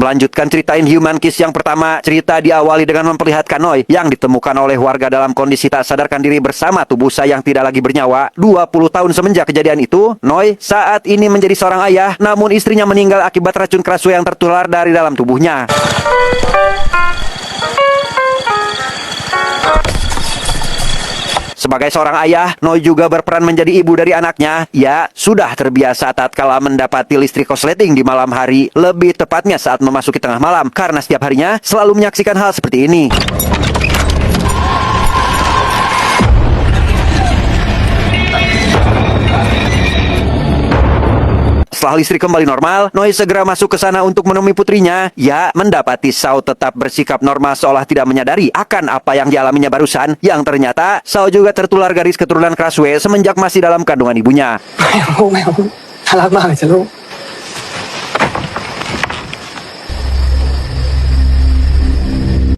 Melanjutkan cerita Inhuman Kiss yang pertama, cerita diawali dengan memperlihatkan Noi yang ditemukan oleh warga dalam kondisi tak sadarkan diri bersama tubuh yang tidak lagi bernyawa. 20 tahun semenjak kejadian itu, Noi saat ini menjadi seorang ayah, namun istrinya meninggal akibat racun keraswe yang tertular dari dalam tubuhnya. Sebagai seorang ayah, Noi juga berperan menjadi ibu dari anaknya. Ia sudah terbiasa tatkala mendapati listrik korsleting di malam hari, lebih tepatnya saat memasuki tengah malam, karena setiap harinya selalu menyaksikan hal seperti ini. Setelah listrik kembali normal, Noi segera masuk ke sana untuk menemui putrinya. Ia mendapati Sao tetap bersikap normal seolah tidak menyadari akan apa yang dialaminya barusan. Yang ternyata, Sao juga tertular garis keturunan keraswe semenjak masih dalam kandungan ibunya. ไม่เอาน่ารักมากเลยจ้ะลูก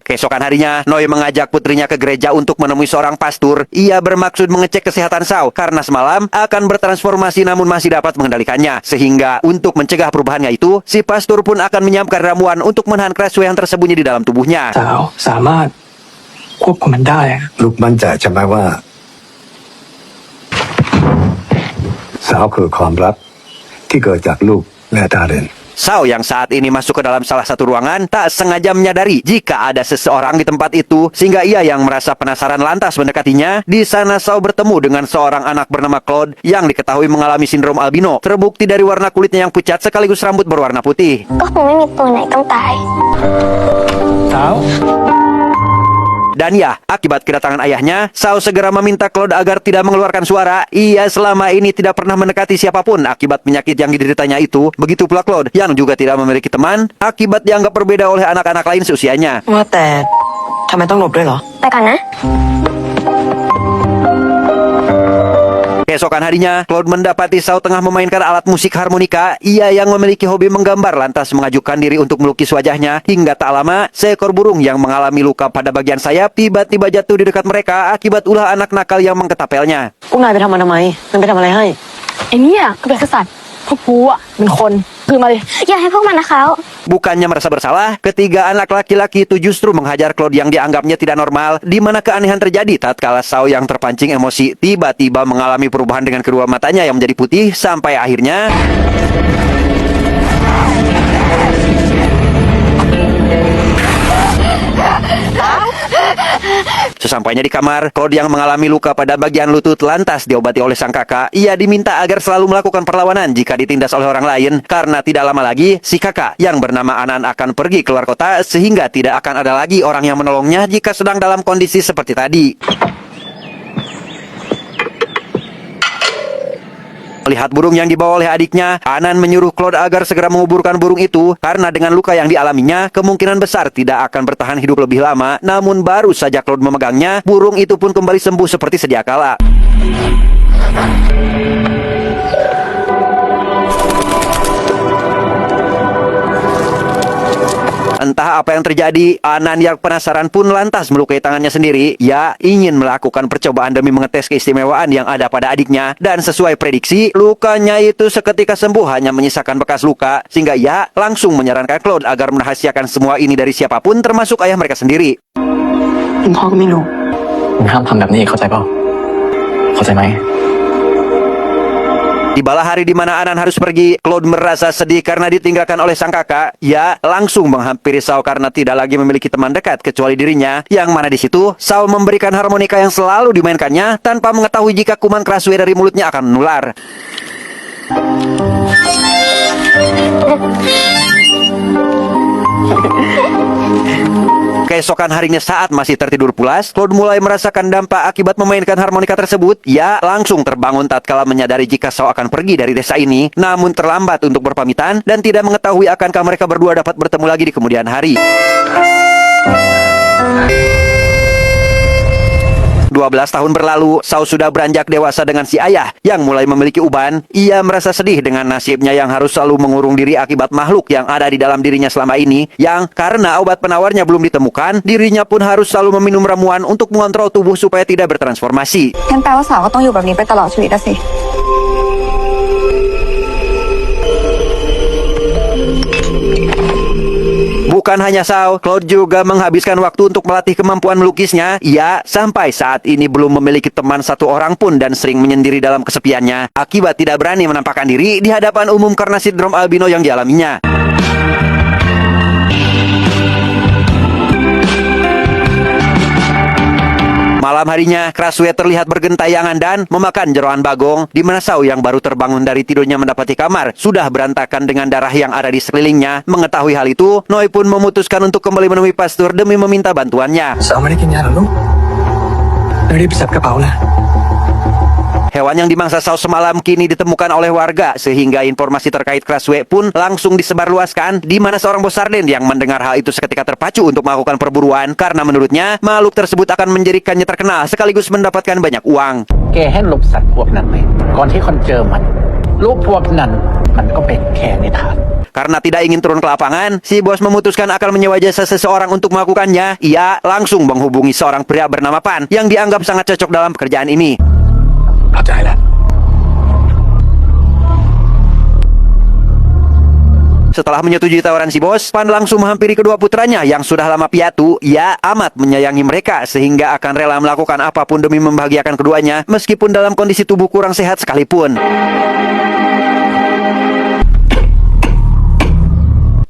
Keesokan harinya, Noi mengajak putrinya ke gereja untuk menemui seorang pastor. Ia bermaksud mengecek kesehatan Sao karena semalam akan bertransformasi namun masih dapat mengendalikannya. Sehingga untuk mencegah perubahannya itu, si pastor pun akan menyiapkan ramuan untuk menahan keraswe yang tersembunyi di dalam tubuhnya. สาวสามารถควบคุมมันได้อะ ลูกมั่นใจใช่ไหมว่าสาวคือความลับที่เกิดจากลูกและดาเรน Sao yang saat ini masuk ke dalam salah satu ruangan tak sengaja menyadari jika ada seseorang di tempat itu, sehingga ia yang merasa penasaran lantas mendekatinya. Di sana Sao bertemu dengan seorang anak bernama Claude yang diketahui mengalami sindrom albino, terbukti dari warna kulitnya yang pucat sekaligus rambut berwarna putih. ก็คงไม่มีตัวไหนต้องตาย สาว Dan ya, akibat kedatangan ayahnya, Sao segera meminta Claude agar tidak mengeluarkan suara. Ia selama ini tidak pernah mendekati siapapun akibat penyakit yang dideritanya itu. Begitu pula Claude, yang juga tidak memiliki teman, akibat dianggap berbeda oleh anak-anak lain seusianya. ว่าแต่ทำไมต้องหลบด้วยเหรอ ไปก่อนนะ Keesokan harinya, Claude mendapati Sao tengah memainkan alat musik harmonika. Ia yang memiliki hobi menggambar lantas mengajukan diri untuk melukis wajahnya. Hingga tak lama, seekor burung yang mengalami luka pada bagian sayap tiba-tiba jatuh di dekat mereka akibat ulah anak nakal yang mengketapelnya. พวกนายไปทำมันทำไมมันไปทำอะไรให้ ไอ้เนี่ยก็เป็นแค่สัตว์พวกกูอ่ะเป็นคนคือมาเลย อย่าให้พวกมันนะเขา Bukannya merasa bersalah, ketiga anak laki-laki itu justru menghajar Claude yang dianggapnya tidak normal. Di mana keanehan terjadi tatkala Sao yang terpancing emosi tiba-tiba mengalami perubahan dengan kedua matanya yang menjadi putih sampai akhirnya sesampainya di kamar, Claude yang mengalami luka pada bagian lutut lantas diobati oleh sang kakak. Ia diminta agar selalu melakukan perlawanan jika ditindas oleh orang lain, karena tidak lama lagi si kakak yang bernama Anan akan pergi keluar kota sehingga tidak akan ada lagi orang yang menolongnya jika sedang dalam kondisi seperti tadi. Melihat burung yang dibawa oleh adiknya, Anan menyuruh Claude agar segera menguburkan burung itu karena dengan luka yang dialaminya, kemungkinan besar tidak akan bertahan hidup lebih lama. Namun baru saja Claude memegangnya, burung itu pun kembali sembuh seperti sedia kala. Entah apa yang terjadi, Anan yang penasaran pun lantas melukai tangannya sendiri. Ia ingin melakukan percobaan demi mengetes keistimewaan yang ada pada adiknya. Dan sesuai prediksi, lukanya itu seketika sembuh hanya menyisakan bekas luka. Sehingga ia langsung menyarankan Claude agar merahasiakan semua ini dari siapapun termasuk ayah mereka sendiri. คุณพ่อก็ไม่รู้มึงห้ามทำแบบนี้อีกเข้าใจเปล่าเข้าใจไหม Tibalah hari di mana Anan harus pergi. Claude merasa sedih karena ditinggalkan oleh sang kakak. Ia langsung menghampiri Sao karena tidak lagi memiliki teman dekat kecuali dirinya. Yang mana di situ Sao memberikan harmonika yang selalu dimainkannya tanpa mengetahui jika kuman keraswe dari mulutnya akan menular. Keesokan harinya saat masih tertidur pulas, Claude mulai merasakan dampak akibat memainkan harmonika tersebut. Ia langsung terbangun tatkala menyadari jika Sao akan pergi dari desa ini, namun terlambat untuk berpamitan dan tidak mengetahui akankah mereka berdua dapat bertemu lagi di kemudian hari. 12 tahun berlalu, Sao sudah beranjak dewasa dengan si ayah yang mulai memiliki uban. Ia merasa sedih dengan nasibnya yang harus selalu mengurung diri akibat makhluk yang ada di dalam dirinya selama ini. Yang karena obat penawarnya belum ditemukan, dirinya pun harus selalu meminum ramuan untuk mengontrol tubuh supaya tidak bertransformasi. งั้นแปลว่าสาวก็ต้องอยู่แบบนี้ไปตลอดชีวิตอะสิ ไ Bukan hanya Sao, Claude juga menghabiskan waktu untuk melatih kemampuan melukisnya. Ia sampai saat ini belum memiliki teman satu orang pun dan sering menyendiri dalam kesepiannya akibat tidak berani menampakkan diri di hadapan umum karena sindrom albino yang dialaminya. Malam harinya, Krasue terlihat bergentayangan dan memakan jeroan bagong, di mana Sao yang baru terbangun dari tidurnya mendapati kamar sudah berantakan dengan darah yang ada di sekelilingnya. Mengetahui hal itu, Noi pun memutuskan untuk kembali menemui pastor demi meminta bantuannya. saoไม่ได้กินยาเหรอลูกรีบไปจับกระเป๋าล่ะ Hewan yang dimangsa Sao semalam kini ditemukan oleh warga, sehingga informasi terkait Krasue pun langsung disebarluaskan, di mana seorang bos sarden yang mendengar hal itu seketika terpacu untuk melakukan perburuan, karena menurutnya makhluk tersebut akan menjadikannya terkenal sekaligus mendapatkan banyak uang. แกให้หลบสัตว์พวกนั้นไหมก่อนที่คนเจอมันลูกพวกนั้นมันก็เป็นแค่นิทาน Karena tidak ingin turun ke lapangan, si bos memutuskan akan menyewa jasa seseorang untuk melakukannya. Ia langsung menghubungi seorang pria bernama Pan yang dianggap sangat cocok dalam pekerjaan ini. เข้าใจแล้ว Setelah menyetujui tawaran si bos, Pan langsung menghampiri kedua putranya yang sudah lama piatu. Ia amat menyayangi mereka sehingga akan rela melakukan apapun demi membahagiakan keduanya meskipun dalam kondisi tubuh kurang sehat sekalipun.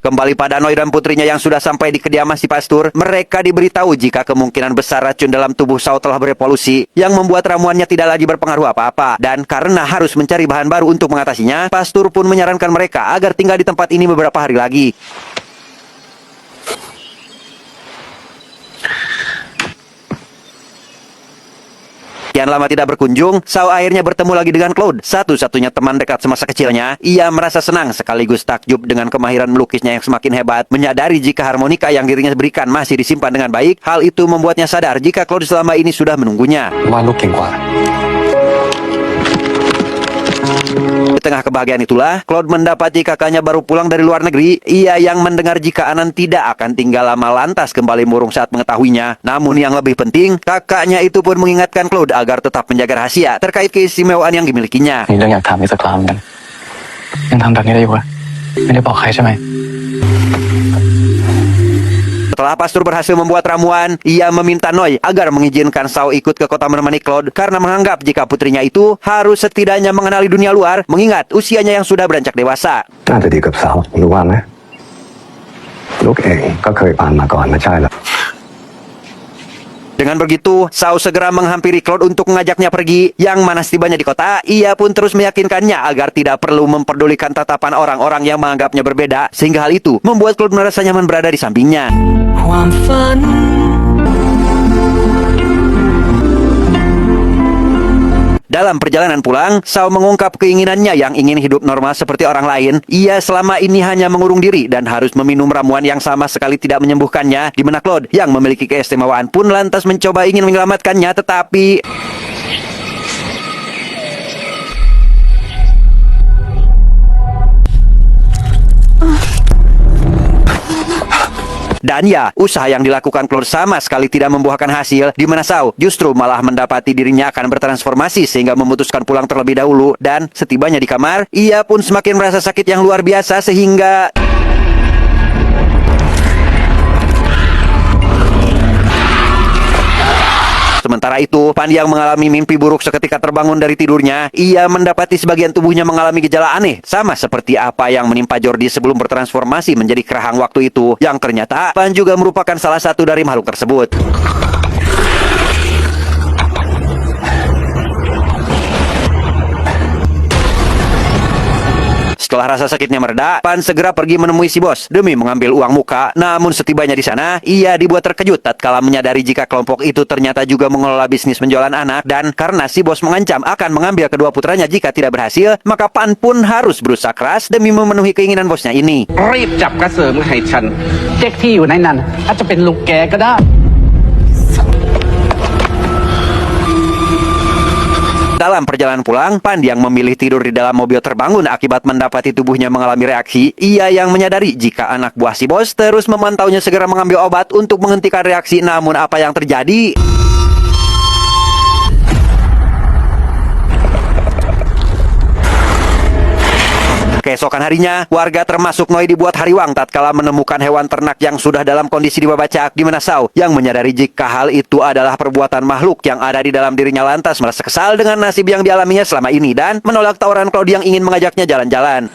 Kembali pada Noi dan putrinya yang sudah sampai di kediaman si pastor, mereka diberitahu jika kemungkinan besar racun dalam tubuh Sao telah berevolusi, yang membuat ramuannya tidak lagi berpengaruh apa-apa. Dan karena harus mencari bahan baru untuk mengatasinya, pastor pun menyarankan mereka agar tinggal di tempat ini beberapa hari lagi. Kian lama tidak berkunjung, Sao akhirnya bertemu lagi dengan Claude, satu-satunya teman dekat semasa kecilnya. Ia merasa senang sekaligus takjub dengan kemahiran melukisnya yang semakin hebat. Menyadari jika harmonika yang dirinya berikan masih disimpan dengan baik, hal itu membuatnya sadar jika Claude selama ini sudah menunggunya. ว่าลูกเก่งกว่า Di tengah kebahagiaan itulah, Claude mendapati kakaknya baru pulang dari luar negeri. Ia yang mendengar jika Anan tidak akan tinggal lama lantas kembali murung saat mengetahuinya. Namun yang lebih penting, kakaknya itu pun mengingatkan Claude agar tetap menjaga rahasia terkait keistimewaan yang dimilikinya. มีเรื่องอยากถามอีกสักครั้งเหมือนกันยังทำแบบนี้ได้อยู่วะไม่ได้บอกใครใช่ไหม Setelah pastor berhasil membuat ramuan, ia meminta Noi agar mengizinkan Sao ikut ke kota menemani Claude karena menganggap jika putrinya itu harus setidaknya mengenali dunia luar, mengingat usianya yang sudah beranjak dewasa. น่าจะดีกับสาวรู้ว่าไหมลูกเองก็เคยผ่านมาก่อนไม่ใช่เหรอ Dengan begitu, Sao segera menghampiri Claude untuk mengajaknya pergi. Yang mana setibanya di kota, ia pun terus meyakinkannya agar tidak perlu memperdulikan tatapan orang-orang yang menganggapnya berbeda, sehingga hal itu membuat Claude merasa nyaman berada di sampingnya. ความฝัน Dalam perjalanan pulang, Sao mengungkap keinginannya yang ingin hidup normal seperti orang lain. Ia selama ini hanya mengurung diri dan harus meminum ramuan yang sama sekali tidak menyembuhkannya. Di mana Claude yang memiliki keistimewaan pun lantas mencoba ingin menyelamatkannya, tetapi dan ya, usaha yang dilakukan Claude sama sekali tidak membuahkan hasil, di mana Sao justru malah mendapati dirinya akan bertransformasi sehingga memutuskan pulang terlebih dahulu. Dan setibanya di kamar, ia pun semakin merasa sakit yang luar biasa sehingga sementara itu, Pan yang mengalami mimpi buruk seketika terbangun dari tidurnya, ia mendapati sebagian tubuhnya mengalami gejala aneh, sama seperti apa yang menimpa Jordi sebelum bertransformasi menjadi kerahang waktu itu, yang ternyata Pan juga merupakan salah satu dari makhluk tersebut. Setelah rasa sakitnya mereda, Pan segera pergi menemui si bos demi mengambil uang muka. Namun setibanya di sana, ia dibuat terkejut tatkala menyadari jika kelompok itu ternyata juga mengelola bisnis penjualan anak. Dan karena si bos mengancam akan mengambil kedua putranya jika tidak berhasil, maka Pan pun harus berusaha keras demi memenuhi keinginan bosnya ini. รีบจับกระเสริมให้ฉันเด็กที่อยู่ในนั้นอาจจะเป็นลูกแกก็ได้ Dalam perjalanan pulang, Pan yang memilih tidur di dalam mobil terbangun akibat mendapati tubuhnya mengalami reaksi. Ia yang menyadari jika anak buah si bos terus memantaunya segera mengambil obat untuk menghentikan reaksi. Namun apa yang terjadi? Keesokan harinya, warga termasuk Noi dibuat hariwang tatkala menemukan hewan ternak yang sudah dalam kondisi dibabacak, di mana Sao yang menyadari jika hal itu adalah perbuatan makhluk yang ada di dalam dirinya lantas merasa kesal dengan nasib yang dialaminya selama ini dan menolak tawaran Claude yang ingin mengajaknya jalan-jalan.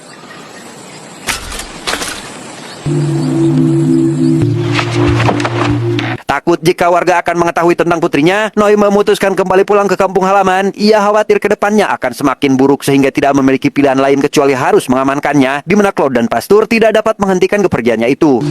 Takut jika warga akan mengetahui tentang putrinya, Noi memutuskan kembali pulang ke kampung halaman. Ia khawatir ke depannya akan semakin buruk sehingga tidak memiliki pilihan lain kecuali harus mengamankannya, di mana Claude dan Pastur tidak dapat menghentikan kepergiannya itu.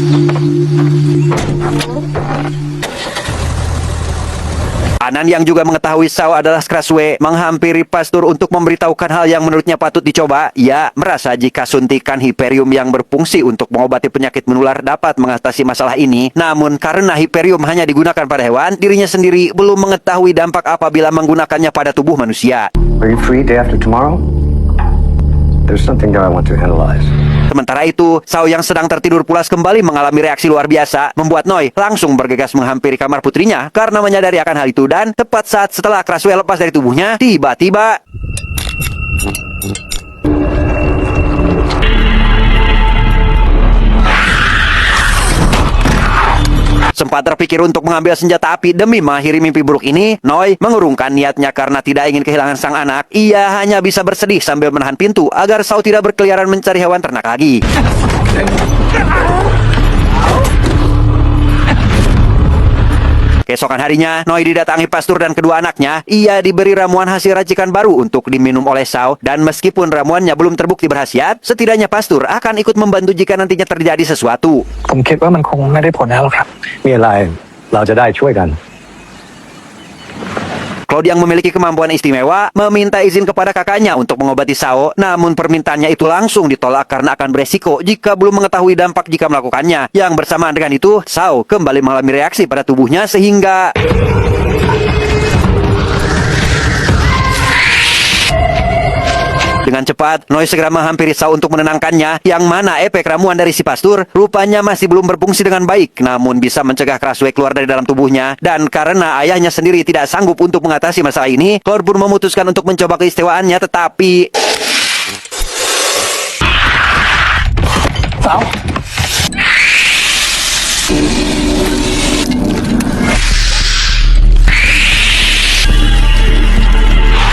Anan yang juga mengetahui Sao adalah Skraswe menghampiri Pastur untuk memberitahukan hal yang menurutnya patut dicoba. Ia merasa jika suntikan Hyperium yang berfungsi untuk mengobati penyakit menular dapat mengatasi masalah ini. Namun karena Hyperium hanya digunakan pada hewan, dirinya sendiri belum mengetahui dampak apabila menggunakannya pada tubuh manusia. Are you free day after tomorrow? There's something that I want to analyze. Sementara itu, Sao yang sedang tertidur pulas kembali mengalami reaksi luar biasa, membuat Noi langsung bergegas menghampiri kamar putrinya karena menyadari akan hal itu dan tepat saat setelah Kraswe lepas dari tubuhnya, tiba-tiba sempat terpikir untuk mengambil senjata api demi mengakhiri mimpi buruk ini. Noi mengurungkan niatnya karena tidak ingin kehilangan sang anak. Ia hanya bisa bersedih sambil menahan pintu agar Sao tidak berkeliaran mencari hewan ternak lagi. Keesokan harinya, Noi didatangi Pastur dan kedua anaknya. Ia diberi ramuan hasil racikan baru untuk diminum oleh Sao, dan meskipun ramuannya belum terbukti berkhasiat, setidaknya Pastur akan ikut membantu jika nantinya terjadi sesuatu. ผมคิดว่ามันคงไม่ได้ผลแล้วหรอกครับ มีอะไรเราจะได้ช่วยกัน Claude yang memiliki kemampuan istimewa meminta izin kepada kakaknya untuk mengobati Sao, namun permintaannya itu langsung ditolak karena akan beresiko jika belum mengetahui dampak jika melakukannya. Yang bersamaan dengan itu, Sao kembali mengalami reaksi pada tubuhnya sehingga dengan cepat, Noi segera menghampiri Sao untuk menenangkannya, yang mana efek ramuan dari si Pastur rupanya masih belum berfungsi dengan baik, namun bisa mencegah Kraswe keluar dari dalam tubuhnya. Dan karena ayahnya sendiri tidak sanggup untuk mengatasi masalah ini, Claude pun memutuskan untuk mencoba keistimewaannya, tetapi Sao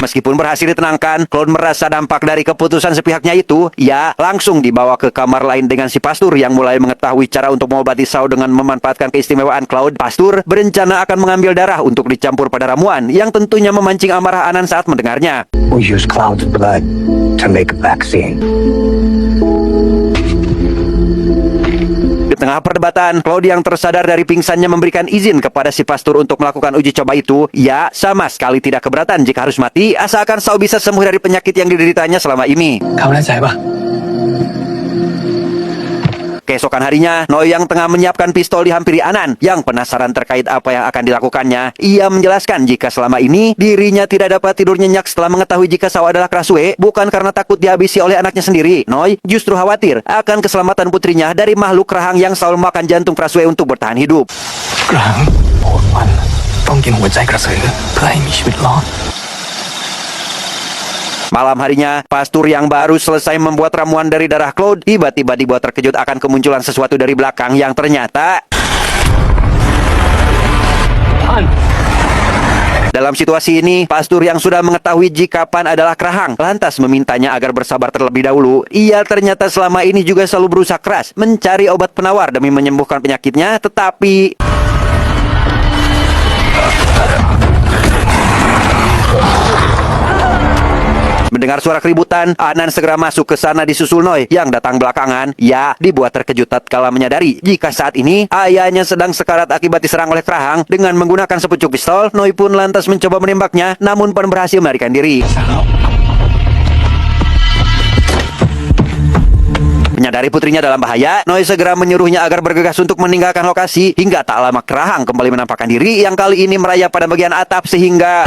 meskipun berhasil ditenangkan, Claude merasa dampak dari keputusan sepihaknya itu. Ia langsung dibawa ke kamar lain dengan si Pastur yang mulai mengetahui cara untuk mengobati Sao dengan memanfaatkan keistimewaan Claude. Pastur berencana akan mengambil darah untuk dicampur pada ramuan yang tentunya memancing amarah Anan saat mendengarnya. We use Cloud's blood to make a vaccine. Di tengah perdebatan, Claude yang tersadar dari pingsannya memberikan izin kepada si Pastur untuk melakukan uji coba itu. Ia sama sekali tidak keberatan jika harus mati, asalkan Sao bisa sembuh dari penyakit yang dideritanya selama ini. เขาแน่ใจปะ Keesokan harinya, Noi yang tengah menyiapkan pistol dihampiri Anan yang penasaran terkait apa yang akan dilakukannya. Ia menjelaskan jika selama ini dirinya tidak dapat tidur nyenyak setelah mengetahui jika Sao adalah Kraswe, bukan karena takut dihabisi oleh anaknya sendiri. Noi justru khawatir akan keselamatan putrinya dari makhluk rahang yang selalu makan jantung Kraswe untuk bertahan hidup. กระหังโหดมันต้องกินหัวใจกระสือเพื่อให้มีชีวิตรอด Malam harinya, Pastur yang baru selesai membuat ramuan dari darah Claude tiba-tiba dibuat terkejut akan kemunculan sesuatu dari belakang yang ternyata dalam situasi ini, Pastur yang sudah mengetahui jika Pan adalah Krahang lantas memintanya agar bersabar terlebih dahulu. Ia ternyata selama ini juga selalu berusaha keras mencari obat penawar demi menyembuhkan penyakitnya, tetapi mendengar suara keributan, Anan segera masuk ke sana disusul Noi yang datang belakangan. Ia dibuat terkejut tatkala menyadari jika saat ini ayahnya sedang sekarat akibat diserang oleh Krahang. Dengan menggunakan sepucuk pistol, Noi pun lantas mencoba menembaknya, namun Pan berhasil melarikan diri. Menyadari putrinya dalam bahaya, Noi segera menyuruhnya agar bergegas untuk meninggalkan lokasi. Hingga tak lama Krahang kembali menampakkan diri yang kali ini merayap pada bagian atap sehingga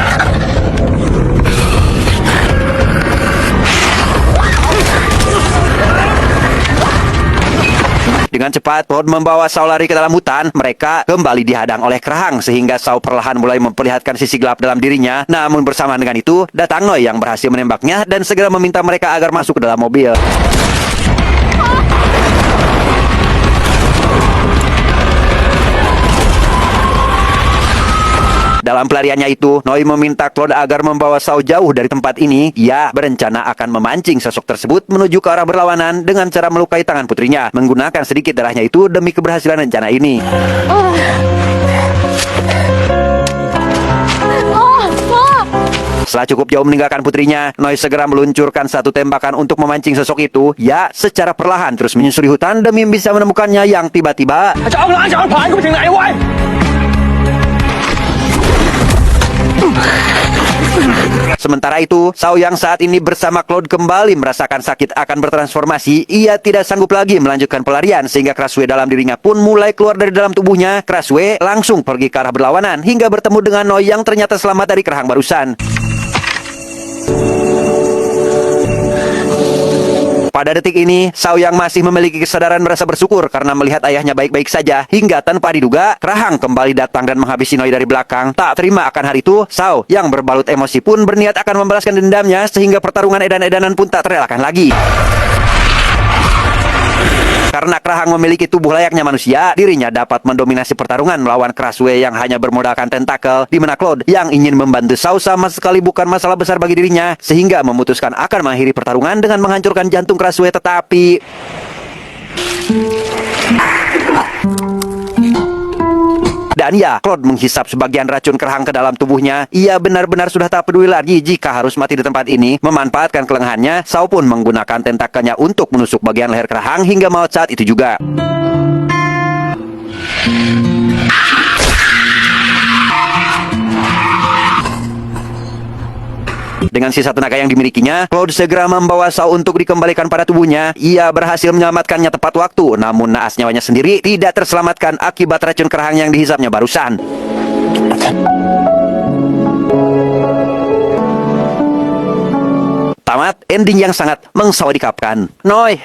dengan cepat, Claude membawa Sao lari ke dalam hutan. Mereka kembali dihadang oleh Krahang sehingga Sao perlahan mulai memperlihatkan sisi gelap dalam dirinya. Namun bersamaan dengan itu, datang Noi yang berhasil menembaknya dan segera meminta mereka agar masuk ke dalam mobil. dalam pelariannya itu, Noi meminta Claude agar membawa Sao jauh dari tempat ini. Ia berencana akan memancing sosok tersebut menuju ke arah berlawanan dengan cara melukai tangan putrinya, menggunakan sedikit darahnya itu demi keberhasilan rencana ini. Setelah cukup jauh meninggalkan putrinya, Noi segera meluncurkan satu tembakan untuk memancing sosok itu. Ya, secara perlahan terus menyusuri hutan demi bisa menemukannya yang tiba-tiba sementara itu, Sao yang saat ini bersama Claude kembali merasakan sakit akan bertransformasi. Ia tidak sanggup lagi melanjutkan pelarian sehingga Crashway dalam dirinya pun mulai keluar dari dalam tubuhnya. Crashway langsung pergi ke arah berlawanan hingga bertemu dengan Noi yang ternyata selamat dari kerahang barusan. Pada detik ini, Sao yang masih memiliki kesadaran merasa bersyukur karena melihat ayahnya baik-baik saja. Hingga tanpa diduga, kerahang kembali datang dan menghabisi Noi dari belakang. Tak terima akan hal itu, Sao yang berbalut emosi pun berniat akan membalaskan dendamnya sehingga pertarungan edan-edanan pun tak terelakkan lagi. Karena kerahang memiliki tubuh layaknya manusia, dirinya dapat mendominasi pertarungan melawan Crashway yang hanya bermodalkan tentakel, di mana Claude yang ingin membantu Sao sama sekali bukan masalah besar bagi dirinya, sehingga memutuskan akan mengakhiri pertarungan dengan menghancurkan jantung Crashway. Tetapi dan ya, Claude menghisap sebagian racun kerahang ke dalam tubuhnya. Ia benar-benar sudah tak peduli lagi jika harus mati di tempat ini. Memanfaatkan kelengahannya, Sao pun menggunakan tentakelnya untuk menusuk bagian leher kerahang hingga maut saat itu juga. Dengan sisa tenaga yang dimilikinya, Claude segera membawa Sao untuk dikembalikan pada tubuhnya. Ia berhasil menyelamatkannya tepat waktu, namun naas nyawanya sendiri tidak terselamatkan akibat racun kerahang yang dihisapnya barusan. Tamat ending yang sangat mengsawadikapkan. Noi,